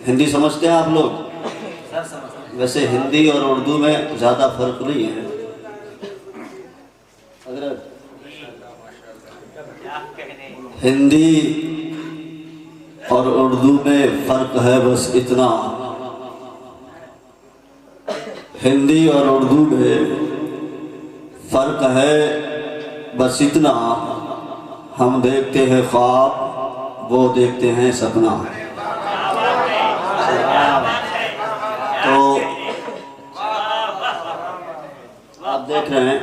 ہندی سمجھتے ہیں آپ لوگ؟ ویسے ہندی اور اردو میں زیادہ فرق نہیں ہے حضرت، ہندی اور اردو میں فرق ہے بس اتنا، ہندی اور اردو میں فرق ہے بس اتنا، ہم دیکھتے ہیں خواب وہ دیکھتے ہیں سپنا۔ تو آپ دیکھ رہے ہیں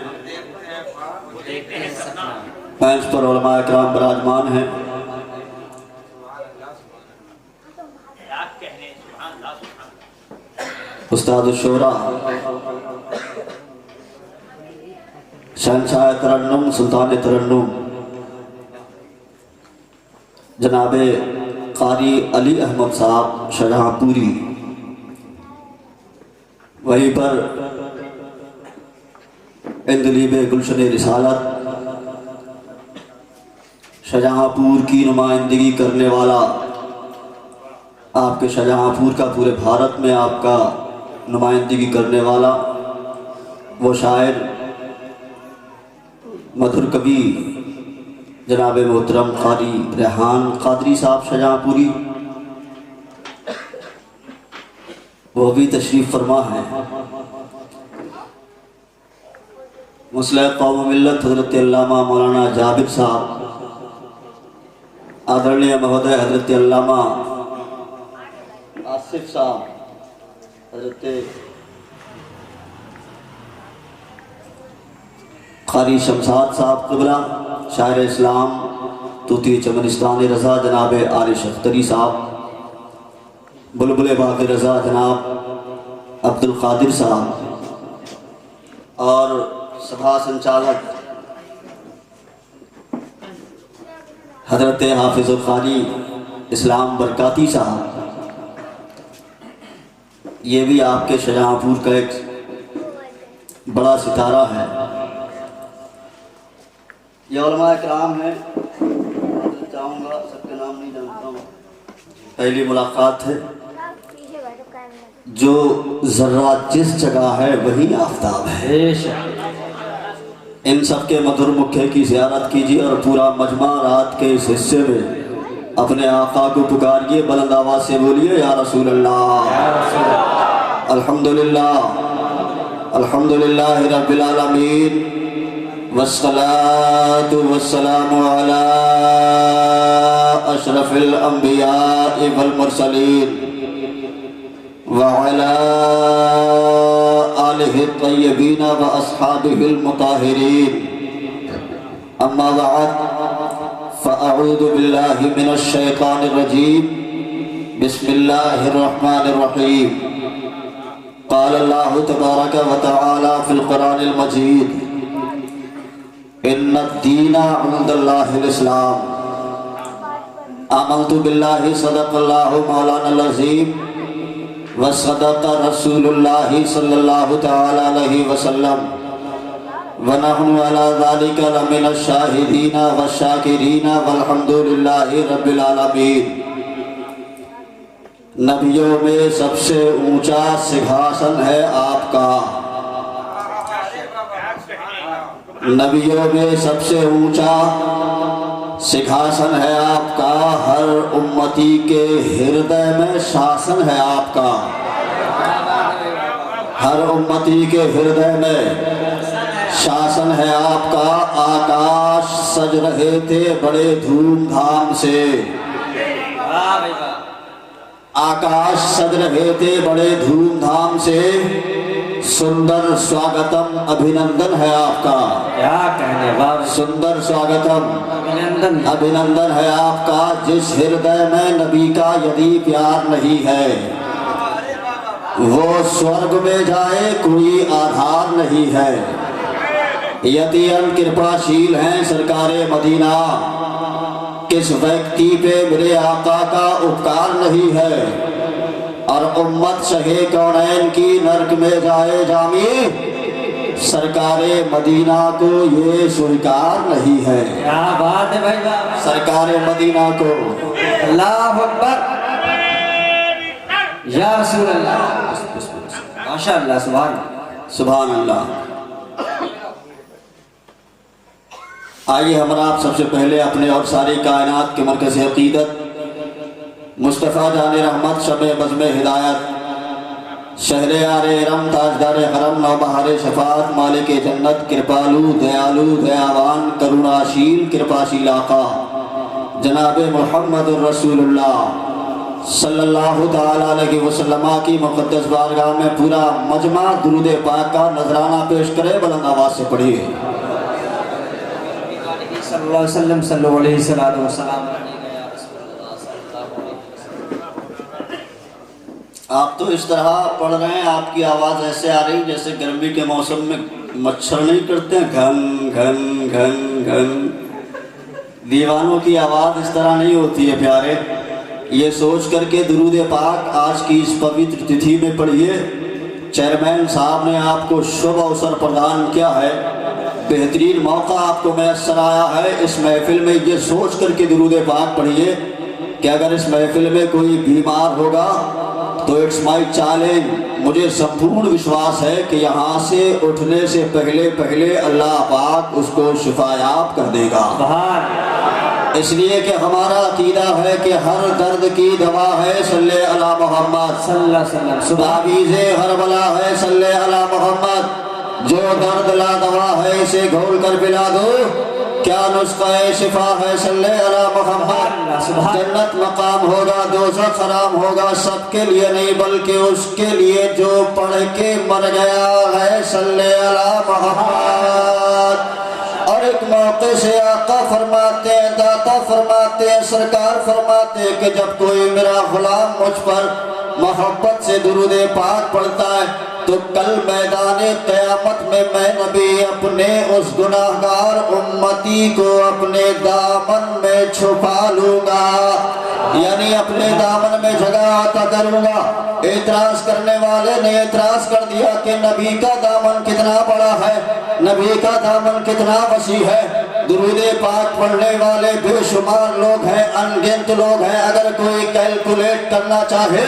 بینچ پر علماء اکرام براجمان ہیں، استاد الشورا شہنشاہ ترنم سلطان ترنم جناب قاری علی احمد صاحب شاہجہاں پوری، وہیں پر اندلیب گلشن رسالت شاہجہاں پور کی نمائندگی کرنے والا، آپ کے شاہجہاں پور کا پورے بھارت میں آپ کا نمائندگی کرنے والا وہ شاعر مدھر کبھی جناب محترم قاری ریحان قادری صاحب شاہجہاں پوری، وہ بھی تشریف فرما ہیں۔ مصلح قوم و ملت حضرت علامہ مولانا جابر صاحب، آدرنیہ مہودے حضرت علامہ آصف صاحب، حضرت قاری شمشاد صاحب قبلہ شاعر اسلام طوطی چمنستان رضا جناب عارش اختری صاحب، بلبل باغ رضا جناب عبد القادر صاحب، اور سبھا سنچالک حضرت حافظ القاری اسلام برکاتی صاحب، یہ بھی آپ کے شاہجہاں پور کا ایک بڑا ستارہ ہے۔ یہ علماء اکرام ہیں، چاہوں گا سب کے نام نہیں جانتا ہوں، پہلی ملاقات ہے، جو ذرہ جس جگہ ہے وہی آفتاب ہے، ان سب کے مدھر مکھے کی زیارت کیجیے اور پورا مجمع رات کے اس حصے میں اپنے آقا کو پکاریے، بلند آواز سے بولیے یا رسول اللہ، الحمدللہ الحمدللہ رب العالمین، والصلاة والسلام على اشرف الانبیاء والمرسلین وعلى آلہ الطیبین واصحابہ المطہرین، اما بعد فاعوذ باللہ من الشیطان الرجیم، بسم اللہ الرحمن الرحیم، قال اللہ تبارک و تعالی فی القرآن المجید، ان الدین عند اللہ الاسلام، آمنت باللہ صدق اللہ مولانا العظیم وصدق رسول اللہ صلی اللہ تعالی علیہ وسلم، ونحن علی ذلک لمن الشاہدین والشاکرین والحمدللہ رب العالمین۔ نبیوں میں سب سے اونچا سنگھاسن ہے آپ کا، نبیوں میں سب سے اونچا سنگھاسن ہے آپ کا، ہر امتی کے ہردے میں شاسن ہے آپ کا، ہر امتی کے ہردے میں شاسن ہے آپ کا۔ آکاش سج رہے تھے بڑے دھوم دھام سے، آکاش سج رہے تھے بڑے دھوم دھام سے، سندر سواگتم ابھینندن ہے آپ کا، کیا کہنے باب، سندر سواگتم ابھینندن ہے آپ کا، جس ہردے میں نبی کا یدی پیار نہیں ہے وہ سورگ میں جائے کوئی آدھار نہیں ہے۔ یتیم کرپاشیل ہیں سرکار مدینہ، کس ویکتی پہ میرے آقا کا اپکار نہیں ہے، اور امت شہ کونین کی نرک میں جائے جامی، سرکار مدینہ کو یہ سویکار نہیں ہے۔ کیا بات ہے بھائی، سرکار مدینہ کو اللہ اکبر، یا رسول اللہ ماشاء اللہ سبحان سبحان اللہ۔ آئیے ہمارا آپ سب سے پہلے اپنے اور ساری کائنات کے مرکز عقیدت مصطفیٰ جان رحمت شب بزم ہدایت شہر آر ارم تاجدار حرم نوبہار شفاعت مالک جنت کرپالو دیالو دیاوان کروناشیل کرپاشیل آقا جناب محمد الرسول اللہ صلی اللہ تعالیٰ علیہ وسلم کی مقدس بارگاہ میں پورا مجمع درود پاک کا نذرانہ پیش کرے، بلند آواز سے پڑھیے۔ صلی اللہ علیہ وسلم صلی اللہ علیہ وسلم۔ آپ تو اس طرح پڑھ رہے ہیں، آپ کی آواز ایسے آ رہی جیسے گرمی کے موسم میں مچھر نہیں کرتے ہیں گھن گھن گھن گھن۔ دیوانوں کی آواز اس طرح نہیں ہوتی ہے پیارے۔ یہ سوچ کر کے درود پاک آج کی اس پوتر تتھی میں پڑھیے۔ چیئرمین صاحب نے آپ کو شب اوسر پردان کیا ہے، بہترین موقع آپ کو میسر آیا ہے اس محفل میں۔ یہ سوچ کر کے درود پاک پڑھیے کہ اگر اس محفل میں کوئی بیمار ہوگا تو اٹس مائی چیلنج، مجھے سمپورن وشواس ہے کہ یہاں سے اٹھنے سے پہلے اللہ پاک اس کو شفا یاب کر دے گا۔ اس لیے کہ ہمارا عقیدہ ہے کہ ہر درد کی دوا ہے صلی علی محمد، صلی اللہ علیہ وسلم۔ تعویذ ہر بلا ہے صلی علی محمد، جو درد لا دوا ہے اسے گھول کر پلا دو، کیا نسخہ شفا ہے صلی علی محمد۔ جنت مقام ہوگا، دوزخ حرام ہوگا، سب کے لیے نہیں بلکہ اس کے لیے جو پڑھ کے مر گیا ہے صلی علی محمد۔ اور ایک موقع سے آقا فرماتے ہیں، داتا فرماتے ہیں، سرکار فرماتے ہیں کہ جب کوئی میرا غلام مجھ پر محبت سے درود پاک پڑھتا ہے تو کل میدان قیامت میں نبی اپنے اس گناہگار امتی کو اپنے دامن میں چھپا لوں گا، یعنی اپنے دامن میں جگہ عطا کروں گا۔ اعتراض کرنے والے نے اعتراض کر دیا کہ نبی کا دامن کتنا بڑا ہے، نبی کا دامن کتنا وسیع ہے۔ درود پاک پڑھنے والے بے شمار لوگ ہیں، انگنت لوگ ہیں، اگر کوئی کیلکولیٹ کرنا چاہے،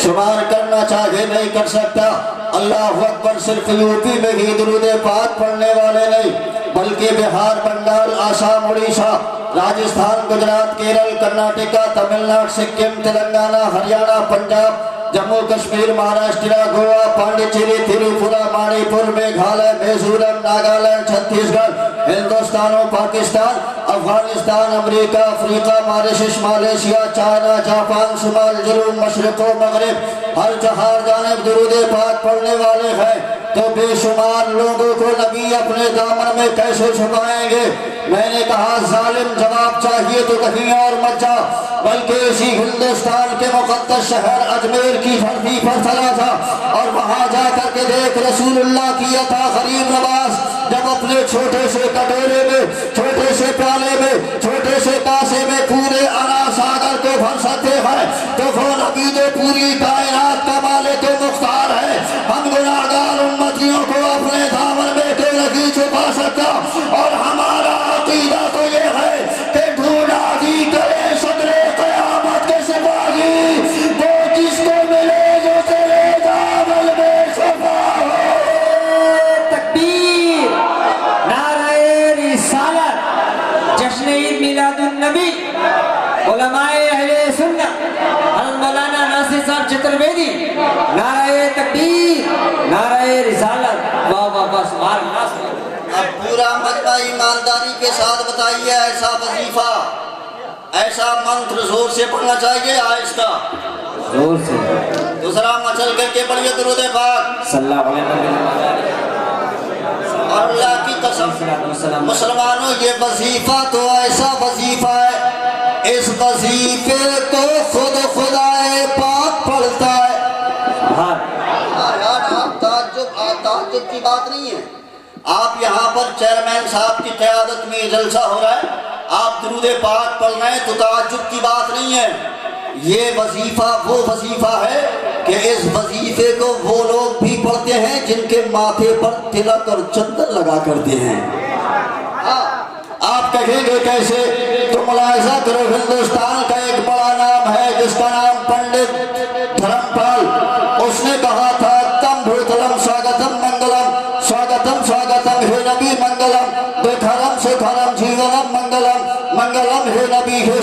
شمار کرنا چاہے نہیں کر سکتا۔ اللہ اکبر، صرف یوپی میں ہی درود پاک پڑھنے والے نہیں بلکہ بہار، بنگال، آسام، اڑیسہ، راجستھان، گجرات، کیرل، کرناٹکا، تمل ناڈو، سکم، تلنگانہ، ہریانہ، پنجاب، جموں کشمیر، مہاراشٹر، گوا، پانڈیچیری، تریپورہ، منی پور، میگھالیہ، میزورم، ناگالینڈ، چھتیس گڑھ، ہندوستان و پاکستان، افغانستان، امریکہ، افریقہ، ماریشس، ملیشیا، چائنا، جاپان، شمال، جنوب، مشرق و مغرب، ہر جہاں جانب درود پاک پڑھنے والے ہیں، تو بے شمار لوگوں کو نبی اپنے دامن میں کیسے چھپائیں گے؟ میں نے کہا ظالم، جواب چاہیے تو کہیں اور مت جا بلکہ اسی ہندوستان کے مقدس شہر اجمیر کی دھرتی پر چلا جا اور وہاں جا کر کے دیکھ رسول اللہ کی عطا غریب نواز جب اپنے چھوٹے سے کٹورے میں، چھوٹے سے پیالے میں، چھوٹے سے کاسے میں پورے انا ساگر کو بھر سکتے ہیں تو وہ نبی جو پوری کائنات کا مالک مختار ہے، ہم گناہگار امتیوں کو اپنے دامن میں تو نہیں چھپا سکتا۔ اور ہمارا عقیدہ تو یہ ہے کہ ڈھونڈا دی کرے صدر قیامت کے سپاہی، وہ جس کو ملے جو تیرے دامن میں چھپا ہو۔ تکبیر، نعرہ رسالت، جشن عید میلاد النبی، علماء اہل سنت، حضرت مولانا ناصر صاحب چترویدی، نعرہ تکبیر، نعرہ رسالت، واہ واہ واہ، سبحان اللہ۔ اب پورا مجمع ایمانداری کے ساتھ بتائیے، ایسا وظیفہ، ایسا منتر زور سے پڑھنا چاہیے، آہستہ زور سے، دوسرا مچل کر کے پڑھیے درود پاک۔ صلی اللہ علیہ وسلم۔ اور اللہ کی قسم مسلمانوں، یہ وظیفہ تو ایسا وظیفہ ہے، اس وظیفے کو خود خدائے پاک پڑھتا ہے۔ یار آپ تعجب کی بات نہیں ہے، آپ یہاں پر چیئرمین صاحب کی قیادت میں جلسہ ہو رہا ہے، آپ درود پاک پڑھ رہے ہیں تو تعجب کی بات نہیں ہے۔ یہ وظیفہ وہ وظیفہ ہے کہ اس وظیفے کو وہ لوگ بھی پڑھتے ہیں جن کے ماتھے پر تلک اور چندن لگا کرتے ہیں۔ آپ کہیں گے کیسے؟ تو ملاحظہ کرو، ہندوستان کا ایک بڑا نام ہے جس کا نام پنڈت دھرم پال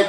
1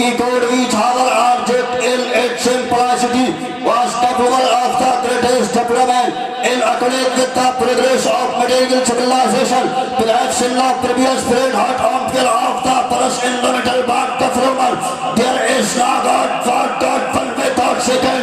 equal each other object in its simplicity was capable of the greatest development in accordance with the progress of material civilization. Perhaps in the previous period hot ampere of the first in the middle back the former there is no God for God one without second.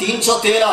313।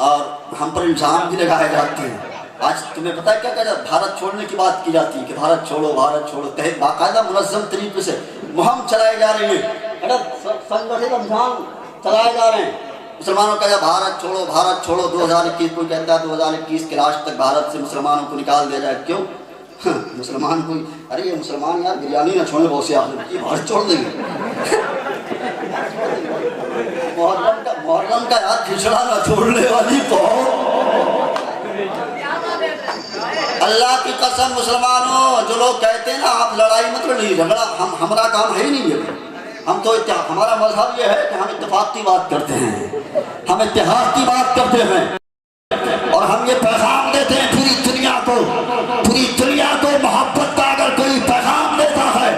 اور ہم پر الزام بھی لگائے جاتے ہیں. آج تمہیں پتہ ہے کیا کہا جاتا ہے؟ بھارت چھوڑنے کی بات کی جاتی ہے کہ بھارت چھوڑو بھارت چھوڑو. باقاعدہ منظم طریقے سے مہم چلائے جا رہے ہیں, سنگٹھت ابھیان چلائے جا رہے ہیں. مسلمانوں کا بھارت چھوڑو 2021. کوئی کہتا ہے 2021 کے لاسٹ تک بھارت سے مسلمانوں کو نکال دیا جائے. کیوں؟ مسلمان کوئی ارے یہ مسلمان یار بریانی نہ چھوڑنے بہت سے آپ بھارت چھوڑ دیں گے. محرم کا یار کھچڑا نہ چھوڑنے والی قوم. اللہ کی قسم مسلمانوں, جو لوگ کہتے ہیں نا آپ لڑائی مت لڑیے, جھگڑا ہمارا کام ہے ہی نہیں ہے. ہم تو ہمارا مذہب یہ ہے کہ ہم اتفاق کی بات کرتے ہیں, ہم اتحاد کی بات کرتے ہیں, اور ہم یہ پیغام دیتے ہیں پوری دنیا کو محبت کا اگر کوئی پیغام دیتا ہے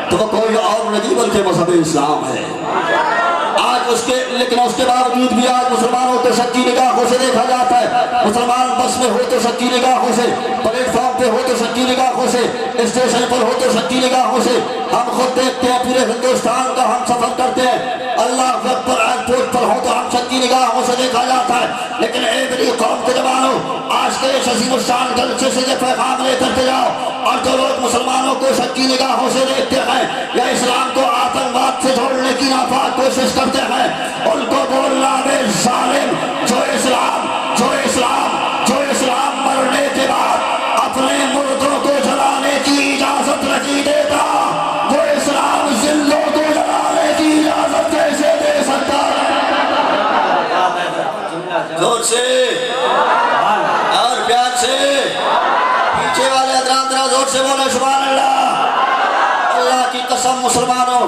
تو وہ کوئی اور نہیں بلکہ مذہب اسلام ہے. آج لیکن اس کے باوجود بھی آج مسلمانوں کو سچی نگاہوں سے دیکھا جاتا ہے. مسلمان بس میں ہو تو سچی نگاہوں سے, پلیٹ فارم پہ ہو تو سچی نگاہوں سے, اسٹیشن پر ہو تو سچی نگاہوں سے. ہم خود دیکھتے ہیں پورے ہندوستان کا ہم سفر کرتے ہیں, اللہ اکبر ایئرپورٹ پر ہو تو ہم سچی نگاہوں سے دیکھا جاتا ہے. لیکن اے میری قوم کے جوانوں, آج کے اس عظیم الشان جلسے سے یہ پیغام لے کر کے جاؤ, اور جو لوگ مسلمانوں کو سچی نگاہوں سے دیکھتے ہیں یا اسلام کو آتنکواد سے جوڑنے کی ناپاک کوشش کرتے ہیں, ان کو بولنا بے ظالم, جو اسلام مرنے کے بعد اپنے مردوں کو جلانے کی اجازت نہیں دیتا, وہ اسلام زندوں کو جلانے کی اجازت کیسے دے سکتا ہے؟ زور سے اور پیار سے پیچھے والے حضرات ذرا زور سے بولے سبحان اللہ. اللہ کی قسم مسلمانوں,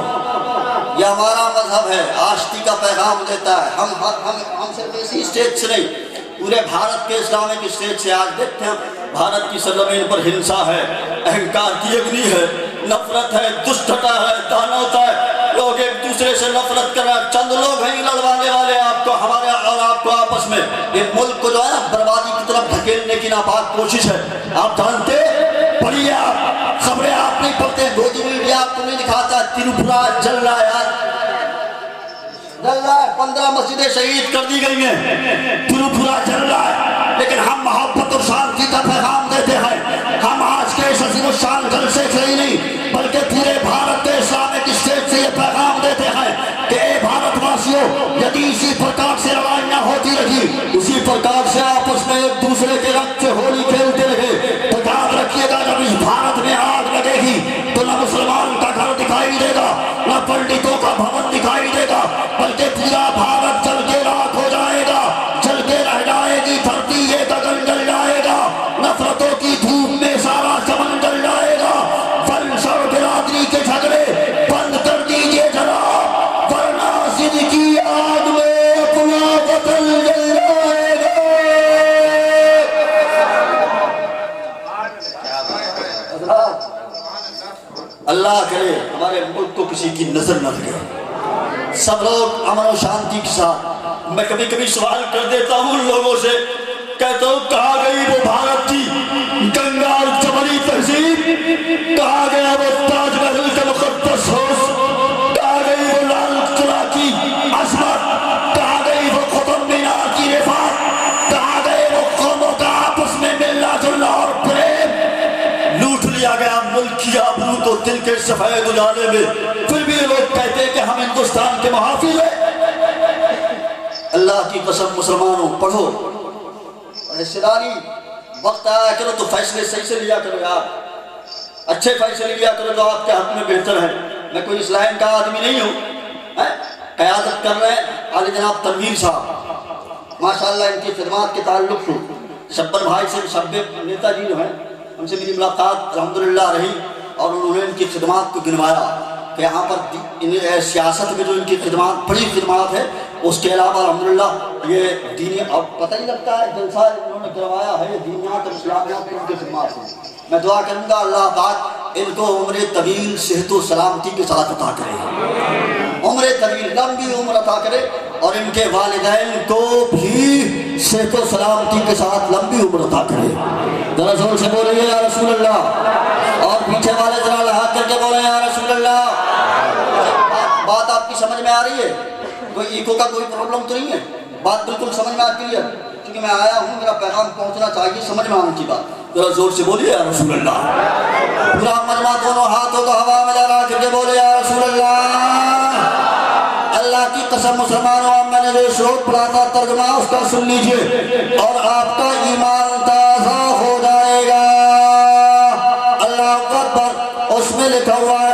یہ ہمارا مذہب ہے, آشتی کا پیغام دیتا ہے. ہم صرف اسی اسٹیج سے نہیں, پورے بھارت کے اسلامک اسٹیج سے آج دیکھتے ہیں بھارت کی سرزمین پر ہنسا ہے, اہنکار کی اگنی ہے, نفرت ہے, دشٹتا ہے, دانوتا ہے, لوگ ایک دوسرے سے نفرت کر رہے ہیں. چند لوگ ہیں لڑوانے والے آپ کو, ہمارے اور آپ کو آپس میں. یہ ملک کو جو ہے نا بربادی کی طرف دھکیلنے کی ناپاک کوشش ہے. آپ جانتے پڑھیے, آپ خبریں آپ نہیں پڑھتے, گودی میڈیا آپ کو نہیں دکھاتا. تریپورہ جل رہا ہے یار, جل رہا ہے, 15 مسجدیں شہید کر دی گئی ہیں, تریپورہ جل رہا ہے. لیکن ہم محبت اور شانتی کا پیغام دیتے ہیں. ہم آج کے اس عظیم الشان جلسے سے ہی نہیں بلکہ پورے بھارت کے اسلامک اسٹیٹ سے یہ پیغام دیتے ہیں کہ اے بھارت واسیوں, یدی اسی پرکار سے لڑائیاں ہوتی رہی, اسی پرکار سے آپس میں ایک دوسرے کے رنگ سے ہولی کھیلتے رہے, تو یاد رکھیے گا جب اس بھارت میں آگ لگے گی تو نہ مسلمان کا گھر دکھائی دے گا, نہ پنڈتوں کا بھون دکھائی دے گا, بلکہ پورا بھارت جل کے راکھ ہو جائے گا, جل کے رہ جائے گی دھرتی, یہ گگن جل جائے گا, نفرتوں کی دھوپ میں سارا چمن جل جائے گا. ونش اور برادری کے جھگڑے بند کر دیجئے جناب, ورنہ ضد کی آگ میں اپنا وطن جل جائے گا. اللہ کرے ہمارے ملک کو کسی کی نظر نہ لگے, سب لوگ امن و شانتی کے ساتھ. میں کبھی کبھی سوال کر دیتا ہوں ان لوگوں سے, کہتا ہوں کہاں گئی وہ بھارت کی گنگا اور جمنی تہذیب, کہاں گیا وہ تاج محل کا مقدس حسن, کہاں گئی وہ لال قلعہ کی عظمت, کہاں گئی وہ قطب مینار کی رفعت, کہاں گئے وہ قوموں کا آپس میں ملنا جلنا اور پریم. لوٹ لیا گیا ملک کی آبرو کو دل کے سفید اجالے میں, پھر بھی لوگ کہتے ہیں کہ ہم ہندوستان کے محافظ ہیں. اللہ کی قسم مسلمانوں, پڑھو حصہ داری, وقت آیا کرو تو فیصلے صحیح سے لیا کرو یار, اچھے فیصلے لیا کرو جو آپ کے حق میں بہتر ہے. میں کوئی اس لائن کا آدمی نہیں ہوں, قیادت کر رہے ہیں عالی جناب تنویر صاحب, ماشاءاللہ ان کی خدمات کے تعلق سے شبر بھائی سے, شبر نیتا جی جو ہیں ان سے میری ملاقات الحمدللہ رہی, اور انہوں نے ان کی خدمات کو گنوایا کہ یہاں پر سیاست میں جو ان کی خدمات بڑی خدمات ہے, اس کے علاوہ الحمدللہ یہ دینی, اب پتہ ہی لگتا ہے جلسہ انہوں نے کروایا ہے, دینیات اور اسلامیات کی ان کی خدمات ہیں. میں دعا کروں گا اللہ پاک ان کو عمر طویل صحت و سلامتی کے ساتھ عطا کرے, عمر طویل لمبی عمر عطا کرے, اور ان کے والدین کو بھی صحت و سلامتی کے ساتھ لمبی عمر عطا کرے. ذرا زور سے بولیں یا رسول اللہ, اور پیچھے والے ذرا لحاظ کر کے بولیں یا رسول اللہ. بات آپ کی سمجھ میں آ رہی ہے؟ کوئی ایکو کا کوئی پرابلم تو نہیں ہے؟ بات بالکل سمجھ میں آتی ہے. چونکہ میں آیا ہوں میرا پیغام پہنچنا چاہیے سمجھ میں آنے کی بات ذرا زور سے بولیے یا رسول اللہ پورا مجمع دونوں ہاتھوں کو ہوا میں لہرا کر کے بولے یا رسول اللہ اللہ کی قسم مسلمانوں میں نے جو شروط پڑھا تھا ترجمہ اس کا سن لیجئے اور آپ کا ایمان تازہ ہو جائے گا اللہ اکبر اس میں لکھا ہوا ہے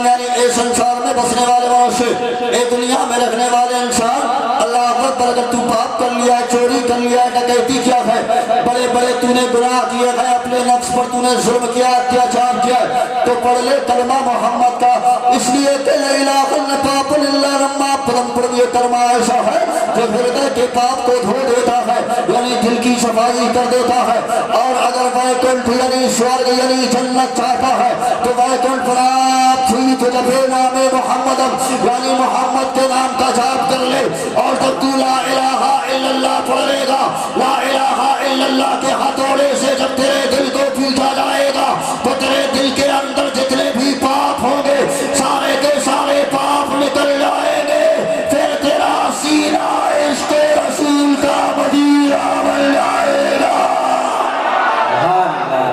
یعنی اے سنسار میں بسنے والے منشے اے دنیا میں رکھنے والے انسان اللہ اکبر اگر تو پاپ کر لیا ہے چوری کر لیا ہے ڈکیتی کیا ہے بڑے بڑے تو نے گناہ کیے ہیں اپنے نفس پر تو نے ظلم کیا اتیاچار کیا تو پڑھ لے کلمہ محمد کا اس لیے کہ لا الہ الا پاپ اللہ رما پرم پڑھ یہ کلمہ ایسا ہے جو ہردے کے پاپ کو دھو دیتا ہے یعنی دل کی صفائی کر دیتا ہے اور اگر وائکنٹھ یعنی سورگ یعنی جنت چاہتا ہے تو وائکنٹھ پراپت ہوئی تو جب نام محمد یعنی محمد کے نام کا جاب کر لے اور جب تو لا الہ الا اللہ پڑھے گا لا الہ الا اللہ کے ہتھوڑے سے جب تیرے دل کو پیٹا جائے گا تو تیرے دل کے اندر جتنے بھی پاپ ہوں گے سارے کے سارے پاپ نکل جائیں گے پھر تیرا سینہ عشق رسول کا مدینہ بن جائے گا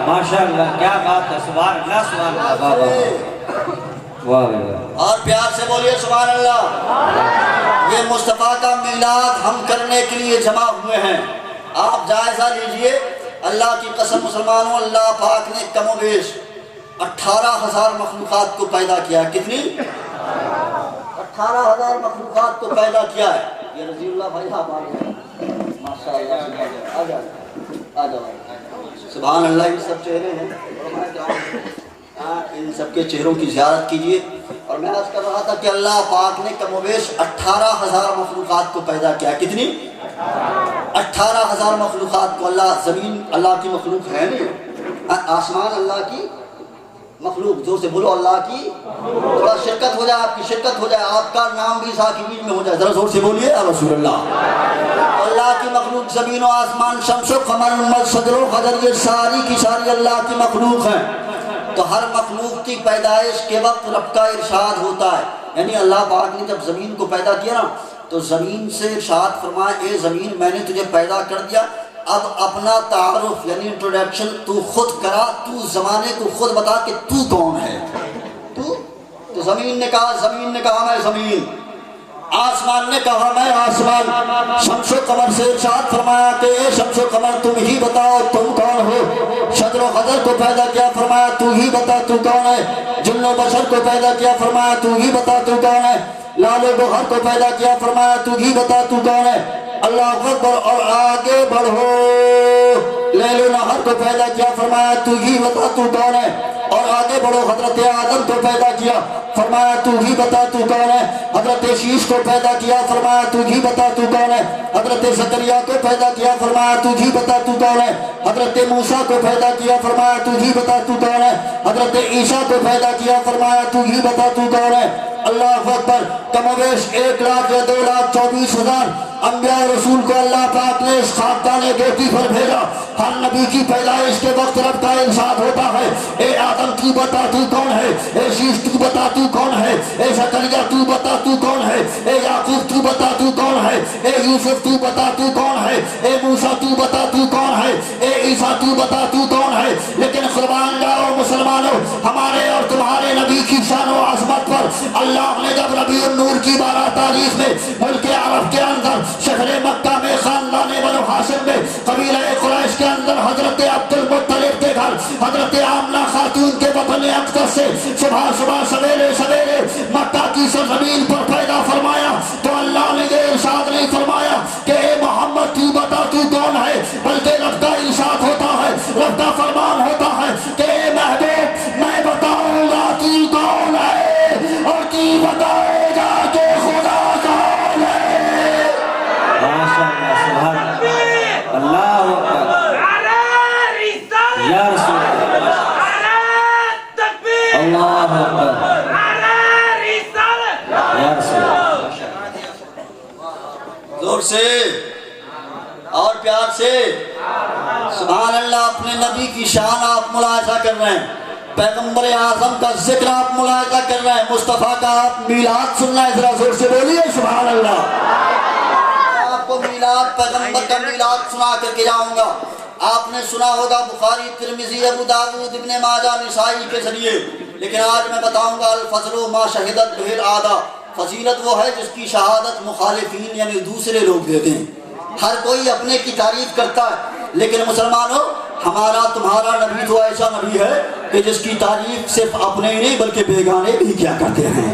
ماشاءاللہ کیا بات ہے سبحان اللہ بابا واہ واہ اور پیار سے بولیے سبحان اللہ یہ مصطفیٰ کا میلاد ہم کرنے کے لیے جمع ہوئے ہیں آپ جائزہ لیجئے اللہ کی قسم مسلمانوں اللہ پاک نے کم و بیش 18,000 مخلوقات کو پیدا کیا کتنی 18,000 مخلوقات کو پیدا کیا ہے یہ رضی اللہ بھائی آپ آگئے ماشاءاللہ آ جاؤ سبحان اللہ یہ سب چہرے ہیں ان سب کے چہروں کی زیارت کیجئے اور میں عرض کر رہا تھا کہ اللہ پاک نے کم و بیش 18,000 مخلوقات کو پیدا کیا کتنی 18,000 مخلوقات کو اللہ زمین اللہ کی مخلوق ہے نہیں آسمان اللہ کی مخلوق زور سے بولو اللہ کی تھوڑا شرکت ہو جائے آپ کی شرکت ہو جائے آپ کا نام بھی ذاکرین میں ہو جائے ذرا زور سے بولیے یا رسول اللہ اللہ کی مخلوق زمین و آسمان شمس و قمر نجم صدر و قدر یہ ساری کی ساری اللہ کی مخلوق ہیں تو ہر مخلوق کی پیدائش کے وقت رب کا ارشاد ہوتا ہے یعنی اللہ پاک نے جب زمین کو پیدا کیا نا تو زمین سے ارشاد فرمایا اے زمین میں نے تجھے پیدا کر دیا اب اپنا تعارف یعنی انٹروڈکشن تو خود کرا تو زمانے کو خود بتا کہ تو کون ہے تو زمین نے کہا میں زمین آسمان نے کہا میں آسمان شمس و قمر سے ارشاد فرمایا کہ اے شمس و قمر تم ہی بتاؤ تم کون ہو شجر و خضر کو پیدا کیا فرمایا تو ہی بتا تو کون ہے جن و بشر کو پیدا کیا فرمایا تو ہی بتا تو کون ہے لال و بہر کو پیدا کیا فرمایا تو ہی بتا تو کون ہے اللہ اکبر اور آگے بڑھو لیل و نہر کو پیدا کیا فرمایا تو ہی بتا تو کون ہے اور آگے بڑھو حضرت آدم کو پیدا کیا فرمایا تو ہی بتا تو کون ہے حضرت شیش کو پیدا کیا فرمایا تو ہی بتا تو کون ہے حضرت زکریا کو پیدا کیا فرمایا تو ہی بتا تو کون ہے حضرت موسیٰ کو پیدا کیا فرمایا تو ہی بتا تو کون ہے حضرت عیسیٰ کو پیدا کیا فرمایا تو ہی بتا تو کون ہے اللہ اکبر کم و بیش 1,00,000 یا 2,24,000 انبیاء رسول کو اللہ پاک نے اس خاکدان گیتی پر بھیجا ہر نبی کی پیدائش کے وقت رب کا ارشاد ہوتا ہے اے آدم تو بتا تو کون ہے اے شیش تو بتا تو کون ہے اے زکریا تو بتا تو کون ہے اے یعقوب تو بتا تو کون ہے اے یوسف تو بتا تو کون ہے اے موسیٰ تو بتا تو کون ہے اے عیسیٰ تو بتا تو کون ہے لیکن قربان جاؤ مسلمانوں ہمارے اور تمہارے نبی کی شان و عظمت پر اللہ نے جب ربیع النور کی 12 تاریخ میں ملک عرب کے اندر شہر مکہ میں خاندان بنو ہاشم میں قبیلہ قریش کے اندر حضرت عبد المطلب کے گھر حضرت آمنہ خاتون کے وطن اقدس سے صبح صبح سویرے سویرے مکہ کی سرزمین پر پیدا فرمایا تو اللہ نے یہ ارشاد نہیں فرمایا کہ اے محمد تو بتا تو کون ہے بلکہ رب کا ارشاد ہوتا ہے رب کا فرمان ہوتا ہے کہ اے محبوب میں بتاؤں گا تو کون ہے اور تو بتائے گا کہ خدا کون ہے ماشاءاللہ سبحان اللہ اکبر یا رسول اللہ اکبر یا رسول زور سے اور پیار سے سبحان اللہ اپنے نبی کی شان آپ ملاحظہ کر رہے ہیں پیغمبر اعظم کا ذکر آپ ملاحظہ کر رہے ہیں مصطفیٰ کا آپ میلاد سن رہے ہیں ذرا زور سے بولیے سبحان اللہ آپ کو میلاد پیغمبر کا میلاد سنا کر کے جاؤں گا. آپ نے سنا ہوگا بخاری ترمذی ابو داؤد ابن ماجہ نسائی کے ذریعے, لیکن آج میں بتاؤں گا الفضل ما شہدت بہ العادہ, فضیلت وہ ہے جس کی شہادت مخالفین یعنی دوسرے لوگ دیتے ہیں. ہر کوئی اپنے کی تعریف کرتا ہے, لیکن مسلمانوں ہمارا تمہارا نبی تو ایسا نبی ہے کہ جس کی تعریف صرف اپنے ہی نہیں بلکہ بیگانے بھی کیا کرتے ہیں.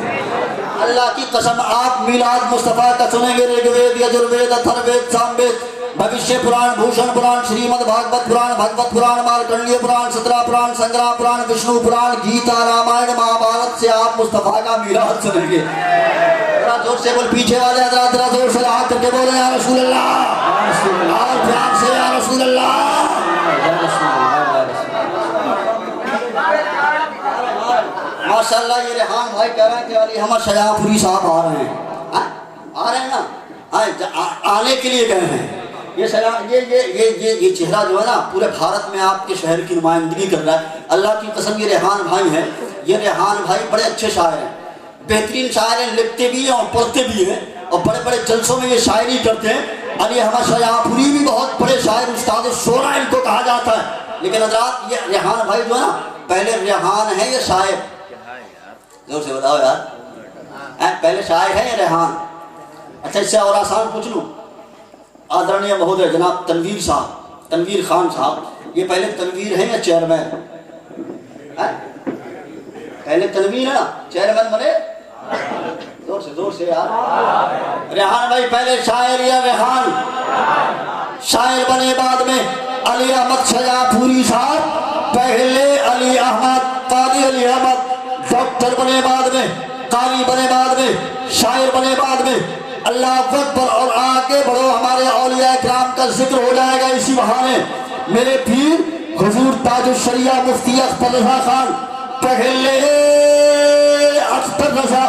اللہ کی قسم آپ میلاد مصطفیٰ کا سنیں گے رگ وید یجروید اتھروید ساموید بھوشیہ پران بھوشن پران شریمد بھاگوت پران بھگوت پران مارکنڈیہ پران سترا پران سنگرام پران وشنو پران گیتا رامائن مہابھارت سے آپ مصطفیٰ کا میلاد سنیں گے. ذرا زور سے بول, پیچھے والے حضرات ذرا زور سے ہاتھ کر کے بولیں یا رسول اللہ, اور پیار سے یا رسول اللہ. ماشاءاللہ یہ ریحان بھائی کہہ رہے ہیں کہ علی احمد شجاع پوری صاحب آ رہے ہیں. آ رہے ہیں نا, آنے کے لیے گئے ہیں. یہ چہرہ جو ہے نا پورے بھارت میں آپ کے شہر کی نمائندگی کر رہا ہے. اللہ کی قسم یہ ریحان بھائی ہیں, یہ ریحان بھائی بڑے اچھے شاعر ہیں, بہترین شاعر ہیں, لکھتے بھی ہیں اور پڑھتے بھی ہیں, اور بڑے بڑے جلسوں میں یہ شاعری کرتے ہیں. علی احمد شجاع پوری بھی بہت بڑے شاعر, استاد الشورا ان کو کہا جاتا ہے. لیکن حضرات یہ ریحان بھائی جو ہے نا پہلے ریحان ہے یا شاعر, زور سے بتاؤ یار, پہلے شاعر ہے یا ریحان؟ اچھا اس سے اور آسان پوچھ لوں, آدرنیہ مہودے جناب تنویر صاحب, تنویر خان صاحب, یہ پہلے تنویر ہیں یا چیئرمین؟ پہلے تنویر ہے نا, چیئرمین بنے؟ زور سے یار. ریحان بھائی پہلے شاعر یا ریحان؟ شاعر بنے بعد میں علی احمد شجاع پوری صاحب, پہلے علی احمد قاضی علی احمد ڈاکٹر بنے بعد میں, قاری بنے بعد میں, شاعر بنے بعد میں. اللہ اکبر. اور آگے بڑھو, ہمارے اولیاء کرام کا ذکر ہو جائے گا اسی بہانے. میرے پیر حضور تاج الشریعہ مفتی اختر رضا خان پہلے اختر رضا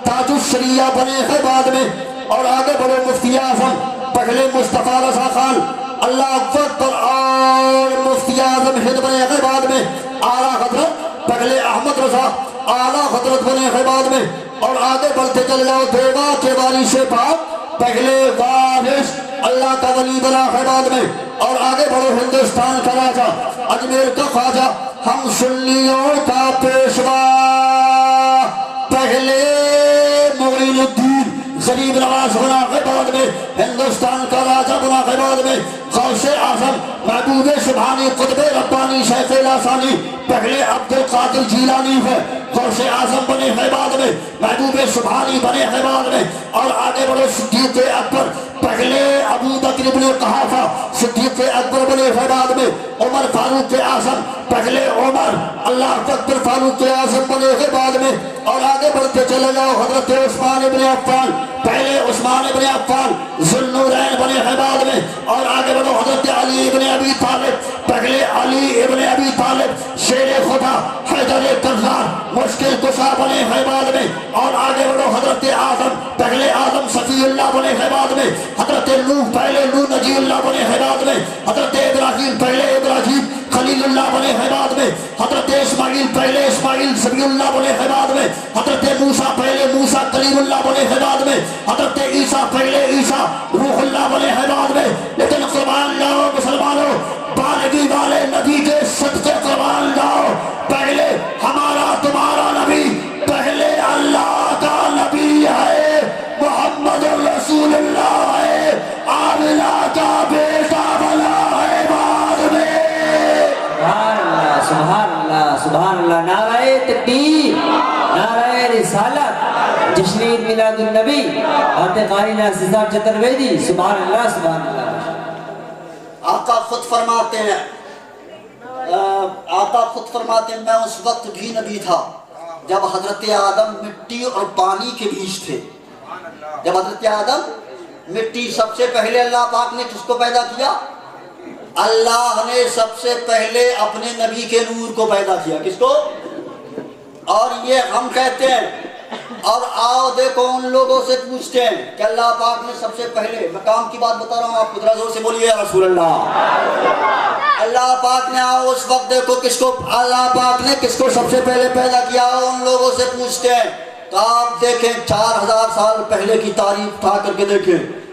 تاج الشریعہ بنے ہیں بعد میں. اور آگے بڑھو مفتی اعظم پہلے مصطفیٰ رضا خان, اللہ اکبر. اور مفتی اعظم ہند بنے ہیں بعد میں. اعلیٰ حضرت پہلے احمد رضا اعلیٰ حضرت بنے ہیں بعد میں. اور آگے بڑھتے چلے جاؤ, دیوا کے واری سے پاک پہلے وارث اللہ کا ولی بنا ہے بعد میں. اور آگے بڑھو ہندوستان کا راجا, اجمیر کا خواجہ, ہم سنیوں کا پیشوا پہلے معین الدین غریب نواز بنا ہے بعد میں. ہندوستان کا راجا بنا ہے بعد میں. غوث اعظم محبوب سبحانی قطب ربانی شیخ لاسانی پہلے عبد القادر جیلانی ہے. غوث اعظم بنے ہیں بعد میں, محبوب سبحانی بنے ہیں بعد میں. اور آگے بڑھو صدیق اکبر پہلے ابو بکر ابن قحافہ صدیق اکبر بنے ہیں بعد میں. عمر فاروق اعظم پہلے عمر اللہ اکبر فاروق اعظم بنے ہیں بعد میں. اور آگے بڑھتے چلے جاؤ, حضرت عثمان ابن عفان پہلے عثمان ابن عفان ذو النورین بنے ہیں بعد میں. اور آگے بڑھو حضرت علی ابن ابی طالب پہلے علی ابن ابی طالب شیر خدا حیدر کرار مشکل کشا بنے ہیں بعد میں. اور آگے بڑھو حضرت آدم پہلے آدم صفی اللہ بنے ہیں بعد میں. حضرت نوح پہلے نوح نجی اللہ بنے ہیں بعد میں. حضرت ابراہیم پہلے ابراہیم خلیل اللہ بنے ہیں بعد میں. حضرت اسماعیل پہلے اسماعیل صبی اللہ بنے ہیں بعد میں. حضرت موسیٰ پہلے موسیٰ کلیم اللہ بنے ہیں بعد میں. حضرت عیسیٰ پہلے عیسیٰ روح اللہ بنے ہیں بعد میں. لیکن قربان لاؤ مسلمانوں, بالغی والے نبی کے صدقے قربان لاؤ, پہلے ہمارا تمہارا نبی پہلے اللہ کا نبی ہے, محمد رسول اللہ ہے, آمنہ کا بیٹا بنا ہے بعد میں. سبحان اللہ سبحان اللہ. نعرہ تکبیر, نعرہ رسالت, جشن عید میلاد النبی, حضرت قاری ناصر صاحب چترویدی. سبحان اللہ سبحان اللہ. آقا خود فرماتے ہیں, آقا خود فرماتے ہیں, میں اس وقت بھی نبی تھا جب حضرت آدم مٹی اور پانی کے بیچ تھے. جب حضرت آدم مٹی, سب سے پہلے اللہ پاک نے کس کو پیدا کیا؟ اللہ نے سب سے پہلے اپنے نبی کے نور کو پیدا کیا. کس کو؟ اور یہ ہم کہتے ہیں, اور آؤ دیکھو ان لوگوں سے پوچھتے ہیں کہ اللہ پاک نے سب سے پہلے, میں کام کی بات بتا رہا ہوں آپ ذرا زور سے بولیے یا رسول اللہ. اللہ پاک نے آؤ اس وقت دیکھو کس کو, اللہ پاک نے کس کو سب سے پہلے پیدا کیا, ان لوگوں سے پوچھتے ہیں. تو آپ دیکھیں 4000 سال پہلے کی تاریخ اٹھا کر کے دیکھیں,